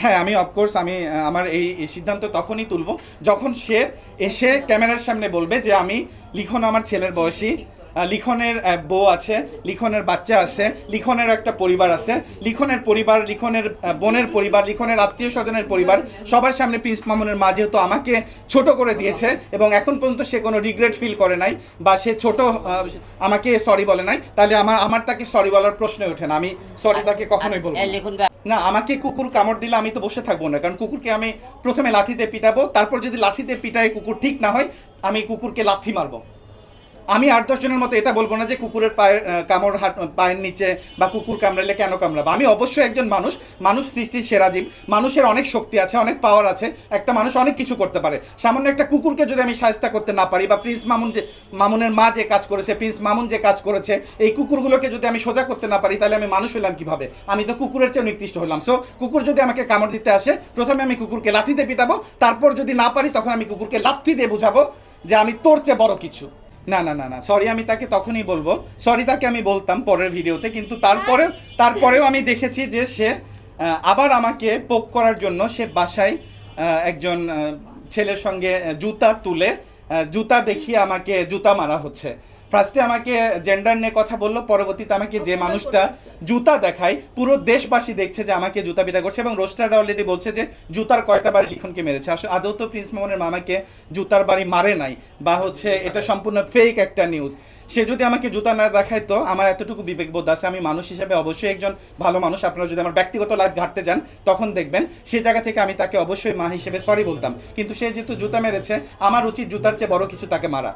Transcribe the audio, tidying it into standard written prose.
হ্যাঁ, আমি অফকোর্স আমি আমার এই সিদ্ধান্ত তখনই তুলব যখন সে এসে ক্যামেরার সামনে বলবে যে আমি লিখন আমার ছেলের বয়সী, লিখনের বউ আছে, লিখনের বাচ্চা আছে, লিখনের একটা পরিবার আছে, লিখনের পরিবার, লিখনের বোনের পরিবার, লিখনের আত্মীয় স্বজনের পরিবার, সবার সামনে প্রিন্স মামুনের মা যেহেতু আমাকে ছোট করে দিয়েছে এবং এখন পর্যন্ত সে কোনো রিগ্রেট ফিল করে নাই বা সে ছোট আমাকে সরি বলে নাই, তাহলে আমার তাকে সরি বলার প্রশ্নই ওঠে না। আমি সরি তাকে কখনোই বলবো না। না, আমাকে কুকুর কামড় দিলে আমি তো বসে থাকবো না, কারণ কুকুরকে আমি প্রথমে লাঠিতে পিটাবো, তারপর যদি লাঠিতে পিটায় কুকুর ঠিক না হয় আমি কুকুরকে লাথি মারবো। আমি ৮-১০ জনের মতো এটা বলবো না যে কুকুরের পায়ের কামড় পায়ের নিচে বা কুকুর কামড়ালে কেন কামড়াবো। আমি অবশ্যই একজন মানুষ, মানুষ সৃষ্টির সেরা জীব, মানুষের অনেক শক্তি আছে, অনেক পাওয়ার আছে, একটা মানুষ অনেক কিছু করতে পারে। সামান্য একটা কুকুরকে যদি আমি শায়েস্তা করতে না পারি বা প্রিন্স মামুনের মা যে কাজ করেছে, প্রিন্স মামুন যে কাজ করেছে, এই কুকুরগুলোকে যদি আমি সোজা করতে না পারি তাহলে আমি মানুষ হলাম কিভাবে? আমি তো কুকুরের চেয়ে নিকৃষ্ট হলাম। সো কুকুর যদি আমাকে কামড় দিতে আসে, প্রথমে আমি কুকুরকে লাঠিতে পিটাবো, তারপর যদি না পারি তখন আমি কুকুরকে লাথি দিয়ে বুঝাবো যে আমি তোর চেয়ে বড় কিছু। না না না না, সরি আমি তাকে তখনই বলবো, সরি তাকে আমি বলতাম পরের ভিডিওতে, কিন্তু তারপরেও আমি দেখেছি যে সে আবার আমাকে পোক করার জন্য সে বাসায় একজন ছেলের সঙ্গে জুতা তুলে জুতা দেখিয়ে আমাকে জুতা মারা হচ্ছে। ফার্স্টে আমাকে জেন্ডার নিয়ে কথা বললো, পরবর্তীতে আমাকে যে মানুষটা জুতা দেখায় পুরো দেশবাসী দেখছে যে আমাকে জুতা পিটা করছে, এবং রোস্টাররা অলরেডি বলছে যে জুতার কয়টা বাড়ি লিখনকে মেরেছে। আসলে আদৌ তো প্রিন্স মামুনের মামাকে জুতার বাড়ি মারে নাই, বা হচ্ছে এটা সম্পূর্ণ ফেক একটা নিউজ। সে যদি আমাকে জুতা না দেখায় তো আমার এতটুকু বিবেকবোধ আছে, আমি মানুষ হিসেবে অবশ্যই একজন ভালো মানুষ। আপনারা যদি আমার ব্যক্তিগত লাইফ ঘাটতে যান তখন দেখবেন সে জায়গা থেকে আমি তাকে অবশ্যই মা হিসেবে সরি বলতাম, কিন্তু সে যেহেতু জুতা মেরেছে আমার উচিত জুতার চেয়ে বড় কিছু তাকে মারা।